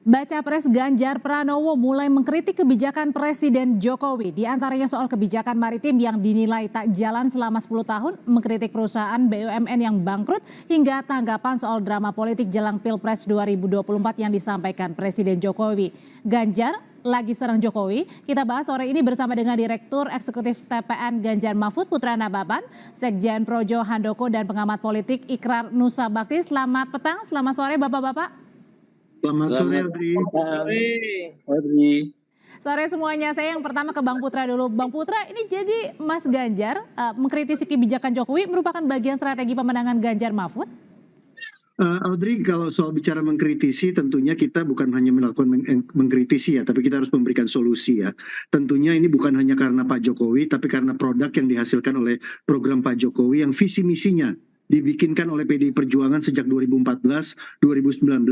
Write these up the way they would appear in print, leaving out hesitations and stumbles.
Baca Pres Ganjar Pranowo mulai mengkritik kebijakan Presiden Jokowi, di antaranya soal kebijakan maritim yang dinilai tak jalan selama 10 tahun, mengkritik perusahaan BUMN yang bangkrut, hingga tanggapan soal drama politik jelang Pilpres 2024 yang disampaikan Presiden Jokowi. Ganjar lagi serang Jokowi. Kita bahas sore ini bersama dengan Direktur Eksekutif TPN Ganjar Mahfud Putra Nababan, Sekjen Projo Handoko, dan pengamat politik Ikrar Nusa Bakti. Selamat petang, selamat sore Bapak-Bapak. Selamat sore, Adri. Sore semuanya, saya yang pertama ke Bang Putra dulu. Bang Putra, ini jadi Mas Ganjar mengkritisi kebijakan Jokowi merupakan bagian strategi pemenangan Ganjar Mahfud? Audrey, kalau soal bicara mengkritisi, tentunya kita bukan hanya melakukan mengkritisi ya, tapi kita harus memberikan solusi ya. Tentunya ini bukan hanya karena Pak Jokowi, tapi karena produk yang dihasilkan oleh program Pak Jokowi yang visi misinya dibikinkan oleh PDI Perjuangan sejak 2014-2019.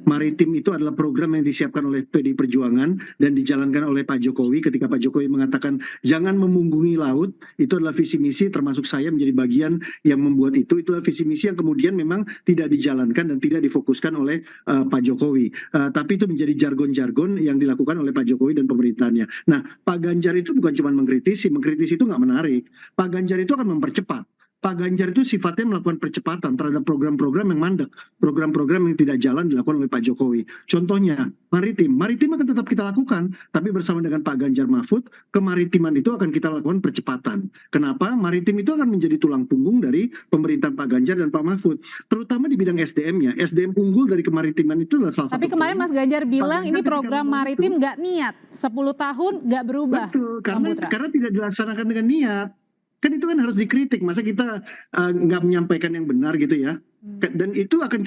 Maritim itu adalah program yang disiapkan oleh PDI Perjuangan dan dijalankan oleh Pak Jokowi. Ketika Pak Jokowi mengatakan jangan memunggungi laut, itu adalah visi misi, termasuk saya menjadi bagian yang membuat itu. Itulah visi misi yang kemudian memang tidak dijalankan dan tidak difokuskan oleh Pak Jokowi. Tapi itu menjadi jargon-jargon yang dilakukan oleh Pak Jokowi dan pemerintahnya. Nah, Pak Ganjar itu bukan cuma mengkritisi itu nggak menarik. Pak Ganjar itu akan mempercepat. Pak Ganjar itu sifatnya melakukan percepatan terhadap program-program yang mandek, program-program yang tidak jalan dilakukan oleh Pak Jokowi. Contohnya, maritim akan tetap kita lakukan, tapi bersama dengan Pak Ganjar Mahfud, kemaritiman itu akan kita lakukan percepatan. Kenapa? Maritim itu akan menjadi tulang punggung dari pemerintahan Pak Ganjar dan Pak Mahfud, terutama di bidang SDM-nya. SDM unggul dari kemaritiman itu adalah salah satu. Tapi kemarin Mas Ganjar bilang ini program maritim nggak niat, 10 tahun nggak berubah. Betul, karena tidak dilaksanakan dengan niat. Kan itu kan harus dikritik, masa kita nggak menyampaikan yang benar gitu ya. Dan itu akan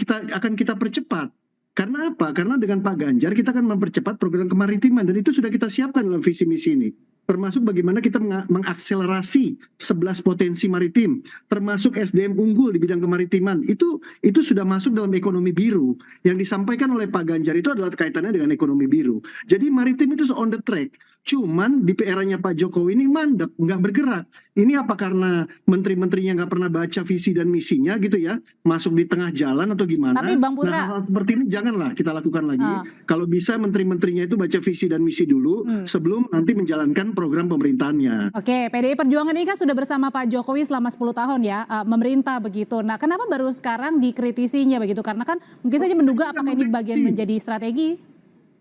kita percepat. Karena apa? Karena dengan Pak Ganjar kita akan mempercepat program kemaritiman dan itu sudah kita siapkan dalam visi misi ini. Termasuk bagaimana kita mengakselerasi 11 potensi maritim, termasuk SDM unggul di bidang kemaritiman. Itu sudah masuk dalam ekonomi biru. Yang disampaikan oleh Pak Ganjar itu adalah kaitannya dengan ekonomi biru. Jadi maritim itu on the track. Cuman di era-nya Pak Jokowi ini mandek, nggak bergerak. Ini apa karena menteri-menterinya nggak pernah baca visi dan misinya gitu ya, masuk di tengah jalan atau gimana? Tapi Bang Putra, nah, hal seperti ini janganlah kita lakukan lagi. Kalau bisa menteri-menterinya itu baca visi dan misi dulu sebelum nanti menjalankan program pemerintahannya. Oke, PDI Perjuangan ini kan sudah bersama Pak Jokowi selama 10 tahun ya, memerintah begitu. Nah, kenapa baru sekarang dikritisinya begitu? Karena kan mungkin saja menduga apakah ini bagian menjadi strategi?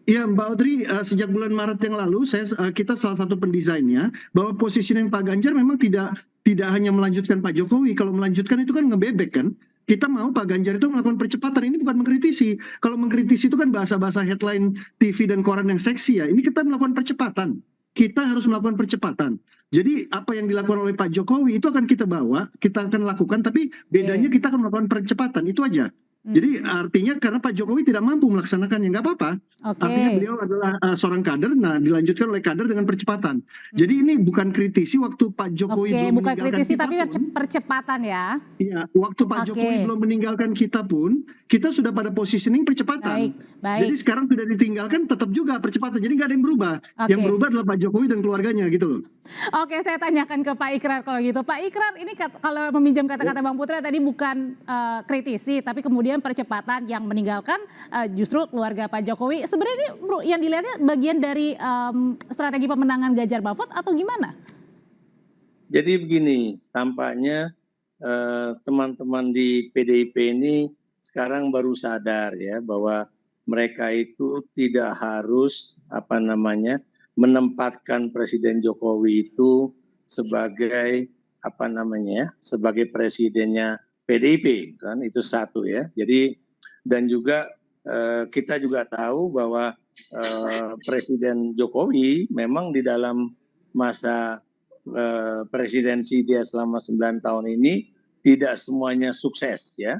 Ya Mbak Audrey, sejak bulan Maret yang lalu kita salah satu pendesainnya bahwa positioning Pak Ganjar memang tidak hanya melanjutkan Pak Jokowi. Kalau melanjutkan itu kan ngebebek kan. Kita mau Pak Ganjar itu melakukan percepatan, ini bukan mengkritisi. Kalau mengkritisi itu kan bahasa-bahasa headline TV dan koran yang seksi ya. Ini kita melakukan percepatan. Kita harus melakukan percepatan. Jadi apa yang dilakukan oleh Pak Jokowi itu akan kita bawa, kita akan lakukan, tapi bedanya kita akan melakukan percepatan, itu aja. Jadi artinya karena Pak Jokowi tidak mampu melaksanakannya, nggak apa-apa. Artinya beliau adalah seorang kader, nah dilanjutkan oleh kader dengan percepatan. Jadi ini bukan kritisi waktu Pak Jokowi belum bukan meninggalkan kritisi kita tapi percepatan ya. Iya, waktu Pak Jokowi belum meninggalkan kita pun, kita sudah pada positioning percepatan. Baik. Jadi sekarang sudah ditinggalkan, tetap juga percepatan. Jadi nggak ada yang berubah. Yang berubah adalah Pak Jokowi dan keluarganya gitu loh. Oke, saya tanyakan ke Pak Ikrar kalau gitu. Pak Ikrar, ini kalau meminjam kata-kata Bang Putra tadi bukan kritisi, tapi kemudian percepatan yang meninggalkan justru keluarga Pak Jokowi. Sebenarnya ini yang dilihatnya bagian dari strategi pemenangan Ganjar Mahfud atau gimana? Jadi begini, tampaknya teman-teman di PDIP ini sekarang baru sadar ya bahwa mereka itu tidak harus menempatkan Presiden Jokowi itu sebagai sebagai presidennya PDIP kan, itu satu ya. Jadi dan juga kita juga tahu bahwa Presiden Jokowi memang di dalam masa presidensi dia selama 9 tahun ini tidak semuanya sukses ya.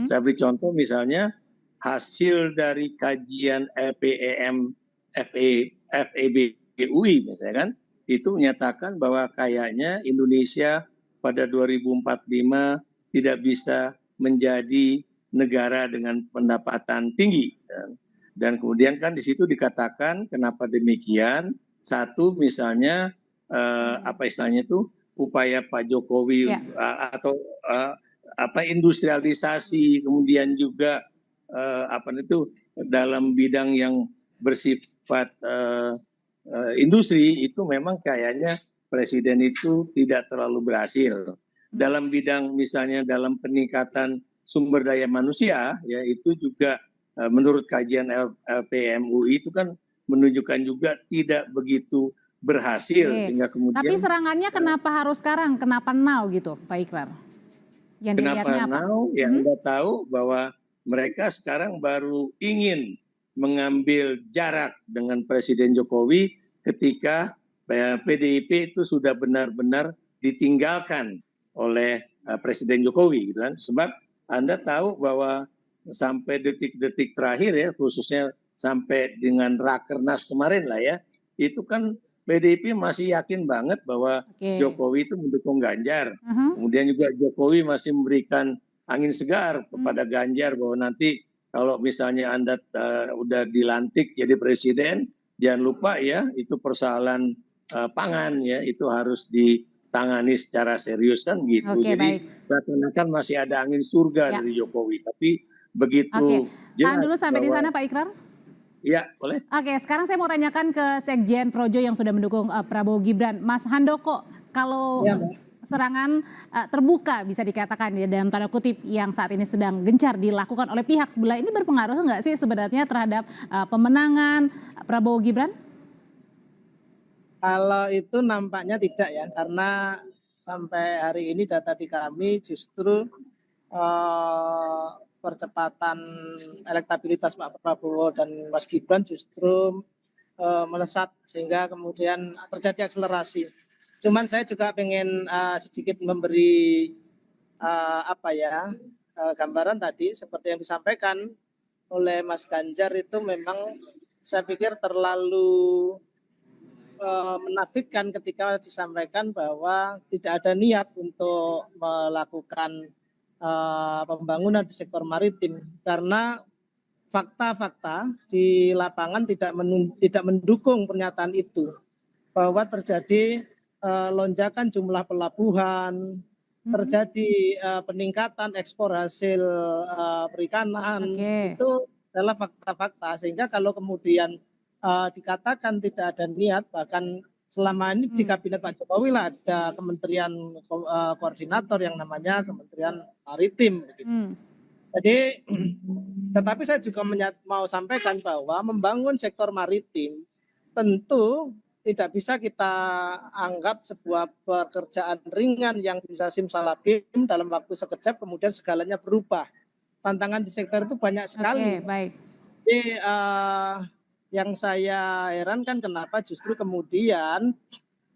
Saya beri contoh misalnya hasil dari kajian LPEM FEBUI misalnya kan, itu menyatakan bahwa kayaknya Indonesia pada 2045 tidak bisa menjadi negara dengan pendapatan tinggi. Dan kemudian kan di situ dikatakan kenapa demikian. Satu misalnya upaya Pak Jokowi atau industrialisasi, kemudian juga dalam bidang yang bersifat industri itu memang kayaknya presiden itu tidak terlalu berhasil. Dalam bidang misalnya dalam peningkatan sumber daya manusia, ya itu juga menurut kajian LPMUI itu kan menunjukkan juga tidak begitu berhasil, sehingga kemudian. Tapi serangannya kenapa harus sekarang? Kenapa now gitu, Pak Ikrar? Yang dilihatnya Kenapa apa? now? Ya Anda tahu bahwa mereka sekarang baru ingin mengambil jarak dengan Presiden Jokowi ketika PDIP itu sudah benar-benar ditinggalkan oleh Presiden Jokowi, gitu kan? Sebab Anda tahu bahwa sampai detik-detik terakhir ya, khususnya sampai dengan Rakernas kemarin lah ya, itu kan PDIP masih yakin banget bahwa Jokowi itu mendukung Ganjar. Kemudian juga Jokowi masih memberikan angin segar kepada Ganjar bahwa nanti kalau misalnya Anda udah dilantik jadi presiden, jangan lupa ya itu persoalan pangan ya itu harus ditangani secara serius kan gitu. Jadi seakan-akan masih ada angin surga dari Jokowi, tapi begitu tahan dulu sampai di sana Pak Ikrar. Iya, boleh. Oke, sekarang saya mau tanyakan ke Sekjen Projo yang sudah mendukung Prabowo Gibran, Mas Handoko. Kalau serangan terbuka bisa dikatakan ya dalam tanda kutip yang saat ini sedang gencar dilakukan oleh pihak sebelah ini berpengaruh nggak sih sebenarnya terhadap pemenangan Prabowo Gibran? Kalau itu nampaknya tidak ya, karena sampai hari ini data di kami justru percepatan elektabilitas Pak Prabowo dan Mas Gibran justru melesat sehingga kemudian terjadi akselerasi. Cuman saya juga pengen sedikit memberi gambaran tadi seperti yang disampaikan oleh Mas Ganjar itu memang saya pikir terlalu menafikan ketika disampaikan bahwa tidak ada niat untuk melakukan pembangunan di sektor maritim karena fakta-fakta di lapangan tidak mendukung pernyataan itu bahwa terjadi lonjakan jumlah pelabuhan, terjadi peningkatan ekspor hasil perikanan. Itu adalah fakta-fakta sehingga kalau kemudian dikatakan tidak ada niat, bahkan selama ini di kabinet Pak Jokowi lah ada kementerian koordinator yang namanya Kementerian Maritim begitu. Jadi tetapi saya juga mau sampaikan bahwa membangun sektor maritim tentu tidak bisa kita anggap sebuah pekerjaan ringan yang bisa simsalabim dalam waktu sekejap kemudian segalanya berubah. Tantangan di sektor itu banyak sekali. Jadi yang saya herankan kenapa justru kemudian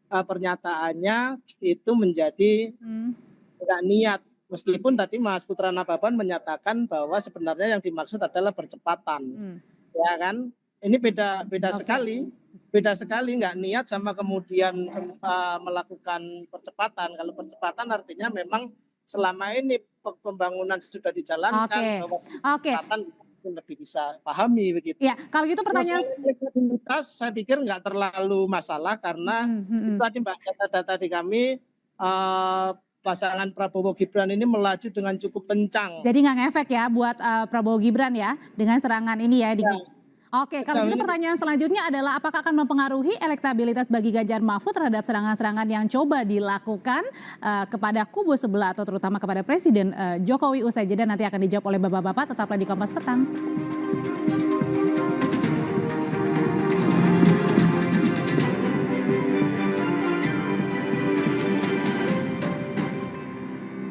pernyataannya itu menjadi enggak niat. Meskipun tadi Mas Putra Nababan menyatakan bahwa sebenarnya yang dimaksud adalah percepatan. Ya kan? Ini beda sekali. Beda sekali nggak niat sama kemudian melakukan percepatan. Kalau percepatan artinya memang selama ini pembangunan sudah dijalankan. Bahwa percepatan lebih bisa pahami begitu. Ya, kalau gitu pertanyaan elektabilitas saya pikir nggak terlalu masalah karena itu tadi Mbak data di kami pasangan Prabowo Gibran ini melaju dengan cukup kencang. Jadi nggak ngefek ya buat Prabowo Gibran ya dengan serangan ini ya. Oke, kalau gitu pertanyaan selanjutnya adalah apakah akan mempengaruhi elektabilitas bagi Ganjar Mahfud terhadap serangan-serangan yang coba dilakukan kepada kubu sebelah atau terutama kepada Presiden Jokowi usai jeda nanti akan dijawab oleh Bapak-Bapak, tetaplah di Kompas Petang.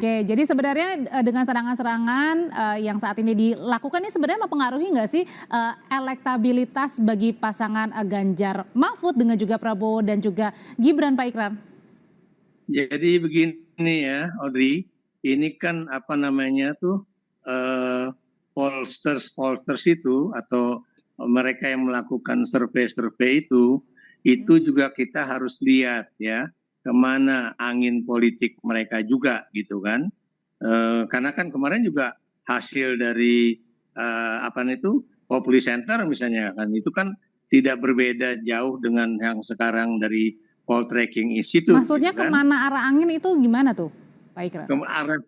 Oke, jadi sebenarnya dengan serangan-serangan yang saat ini dilakukan ini sebenarnya mempengaruhi nggak sih elektabilitas bagi pasangan Ganjar Mahfud dengan juga Prabowo dan juga Gibran, Pak Ikrar? Jadi begini ya, Audrey, ini kan apa namanya tuh pollsters itu atau mereka yang melakukan survei itu juga kita harus lihat ya. Kemana angin politik mereka juga gitu kan, karena kan kemarin juga hasil dari Populi Center misalnya kan itu kan tidak berbeda jauh dengan yang sekarang dari Poll Tracking Institute. Maksudnya gitu kan? Kemana arah angin itu gimana tuh Pak Ikrar? Arah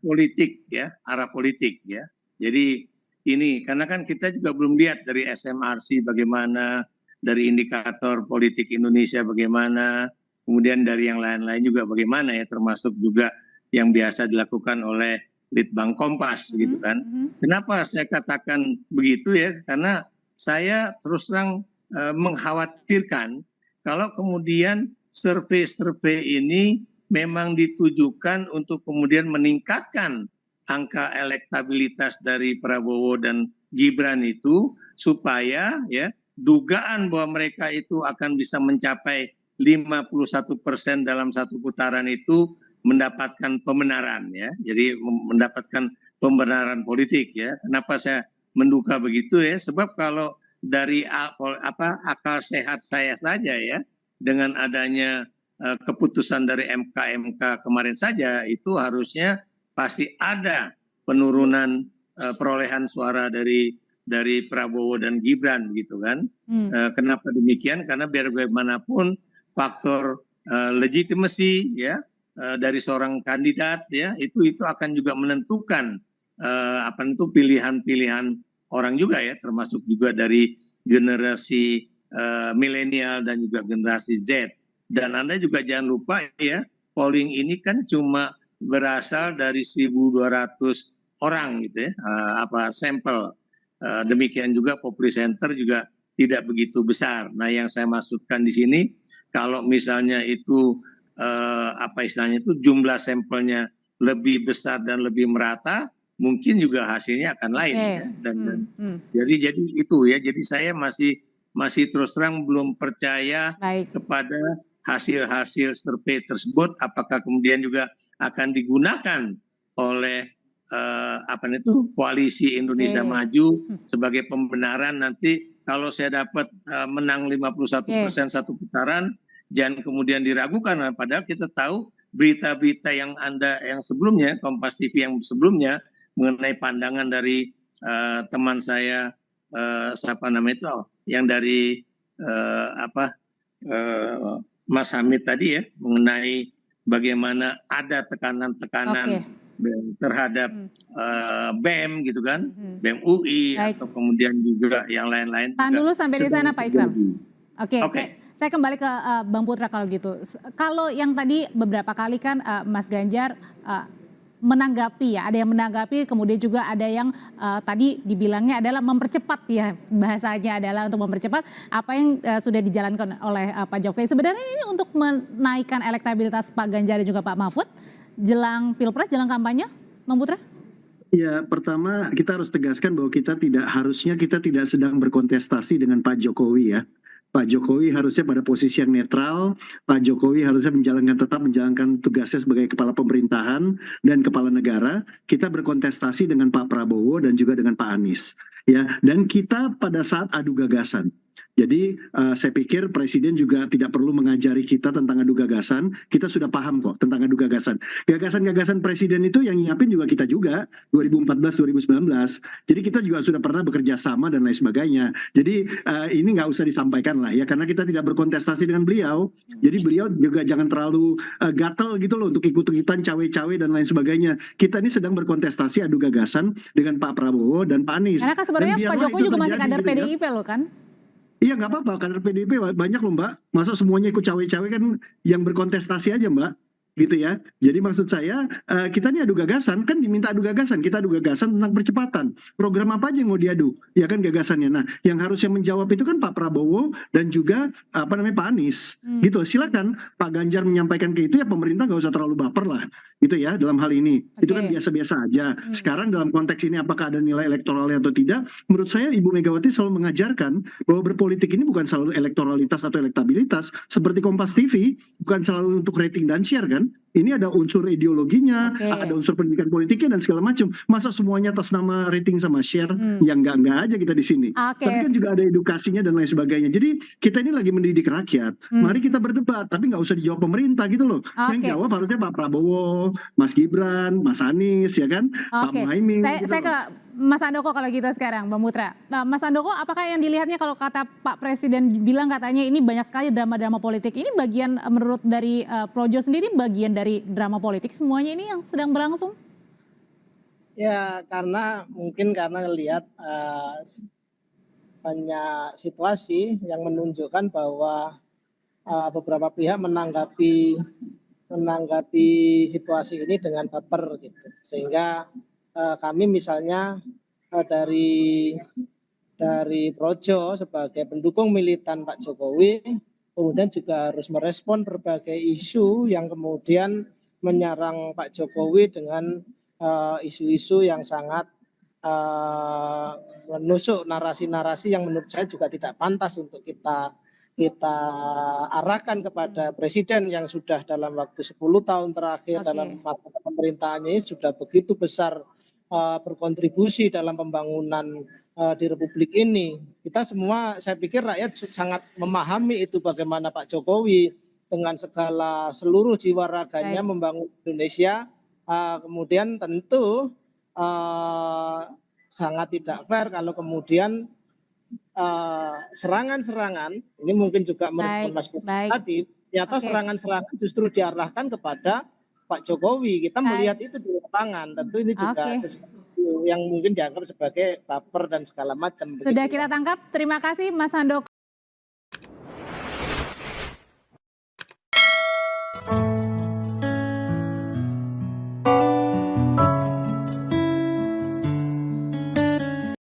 politik ya. Jadi ini, karena kan kita juga belum lihat dari SMRC bagaimana, dari indikator politik Indonesia bagaimana, kemudian dari yang lain-lain juga bagaimana ya, termasuk juga yang biasa dilakukan oleh Litbang Kompas gitu kan. Kenapa saya katakan begitu ya? Karena saya terus terang mengkhawatirkan kalau kemudian survei-survei ini memang ditujukan untuk kemudian meningkatkan angka elektabilitas dari Prabowo dan Gibran itu, supaya ya dugaan bahwa mereka itu akan bisa mencapai 51% dalam satu putaran itu mendapatkan pembenaran ya. Jadi mendapatkan pembenaran politik ya. Kenapa saya menduga begitu ya? Sebab kalau dari akal sehat saya saja ya, dengan adanya keputusan dari MK kemarin saja, itu harusnya pasti ada penurunan perolehan suara dari Prabowo dan Gibran gitu kan. Kenapa demikian? Karena biar bagaimanapun faktor legitimasi ya dari seorang kandidat ya, itu akan juga menentukan pilihan-pilihan orang juga ya, termasuk juga dari generasi milenial dan juga generasi Z. Dan Anda juga jangan lupa ya, polling ini kan cuma berasal dari 1.200 orang gitu ya, sampel. Demikian juga Populi Center juga tidak begitu besar. Nah, yang saya maksudkan di sini, kalau misalnya itu jumlah sampelnya lebih besar dan lebih merata, mungkin juga hasilnya akan lain ya. Jadi itu ya. Jadi saya masih terus terang belum percaya kepada hasil-hasil survei tersebut, apakah kemudian juga akan digunakan oleh koalisi Indonesia Maju sebagai pembenaran nanti kalau saya dapat menang 51% satu putaran, jangan kemudian diragukan. Padahal kita tahu berita-berita yang sebelumnya, Kompas TV yang sebelumnya, mengenai pandangan dari teman saya yang dari Mas Hamid tadi ya, mengenai bagaimana ada tekanan-tekanan terhadap BEM gitu kan, BEM UI atau kemudian juga yang lain-lain. Tahan dulu sampai di sana Pak Ikram. Oke. Saya kembali ke Bang Putra kalau gitu. Kalau yang tadi beberapa kali kan Mas Ganjar menanggapi ya, ada yang menanggapi, kemudian juga ada yang tadi dibilangnya adalah mempercepat ya, bahasanya adalah untuk mempercepat apa yang sudah dijalankan oleh Pak Jokowi. Sebenarnya ini untuk menaikkan elektabilitas Pak Ganjar dan juga Pak Mahfud jelang Pilpres, jelang kampanye, Bang Putra? Ya, pertama kita harus tegaskan bahwa kita tidak sedang berkontestasi dengan Pak Jokowi ya. Pak Jokowi harusnya pada posisi yang netral. Pak Jokowi harusnya tetap menjalankan tugasnya sebagai kepala pemerintahan dan kepala negara. Kita berkontestasi dengan Pak Prabowo dan juga dengan Pak Anies. Ya, dan kita pada saat adu gagasan. Jadi saya pikir Presiden juga tidak perlu mengajari kita tentang adu gagasan. Kita sudah paham kok tentang adu gagasan. Gagasan-gagasan Presiden itu yang nyiapin juga kita juga 2014-2019. Jadi kita juga sudah pernah bekerja sama dan lain sebagainya. Jadi ini nggak usah disampaikan lah ya, karena kita tidak berkontestasi dengan beliau. Jadi beliau juga jangan terlalu gatel gitu loh untuk ikut-ikutan cawe-cawe dan lain sebagainya. Kita ini sedang berkontestasi adu gagasan dengan Pak Prabowo dan Pak Anies. Karena kan sebenarnya Pak Jokowi juga masih kader PDIP loh kan? Iya nggak apa-apa, kader PDIP banyak loh Mbak. Masa semuanya ikut cawe-cawe kan, yang berkontestasi aja Mbak. Gitu ya. Jadi maksud saya kita ini adu gagasan, kan diminta adu gagasan. Kita adu gagasan tentang percepatan. Program apa aja yang mau diadu? Ya kan gagasannya. Nah, yang harusnya menjawab itu kan Pak Prabowo dan juga Pak Anies. Gitu. Silakan Pak Ganjar menyampaikan ke itu, ya pemerintah nggak usah terlalu baper lah. Gitu ya dalam hal ini. Itu kan biasa-biasa aja. Sekarang dalam konteks ini apakah ada nilai elektoralnya atau tidak? Menurut saya Ibu Megawati selalu mengajarkan bahwa berpolitik ini bukan selalu elektoralitas atau elektabilitas. Seperti Kompas TV, bukan selalu untuk rating dan share kan. Ini ada unsur ideologinya, ada unsur pendidikan politiknya dan segala macam. Masa semuanya atas nama rating sama share? Yang enggak aja kita di sini. Tapi kan juga ada edukasinya dan lain sebagainya. Jadi kita ini lagi mendidik rakyat. Mari kita berdebat, tapi nggak usah dijawab pemerintah gitu loh. Yang jawab harusnya Pak Prabowo, Mas Gibran, Mas Anies, ya kan? Pak Muhaimin. Saya ke Mas Handoko kalau gitu sekarang, Bang Putra. Nah, Mas Handoko, apakah yang dilihatnya kalau kata Pak Presiden bilang katanya ini banyak sekali drama-drama politik. Ini bagian menurut dari Projo sendiri bagian dari drama politik semuanya ini yang sedang berlangsung? Ya karena mungkin karena lihat banyak situasi yang menunjukkan bahwa beberapa pihak menanggapi situasi ini dengan baper gitu. Sehingga kami misalnya dari Projo sebagai pendukung militan Pak Jokowi kemudian juga harus merespon berbagai isu yang kemudian menyerang Pak Jokowi dengan isu-isu yang sangat menusuk narasi-narasi yang menurut saya juga tidak pantas untuk kita arahkan kepada presiden yang sudah dalam waktu 10 tahun terakhir dalam masa pemerintahannya ini sudah begitu besar berkontribusi dalam pembangunan di Republik ini. Kita semua, saya pikir rakyat sangat memahami itu bagaimana Pak Jokowi dengan segala seluruh jiwa raganya membangun Indonesia. Kemudian tentu sangat tidak fair kalau kemudian serangan-serangan ini mungkin juga merespon Mas tadi, ternyata serangan-serangan justru diarahkan kepada Pak Jokowi. Kita melihat itu di lapangan, tentu ini juga sesuatu yang mungkin dianggap sebagai baper dan segala macam. Sudah kita tangkap, terima kasih Mas Handoko.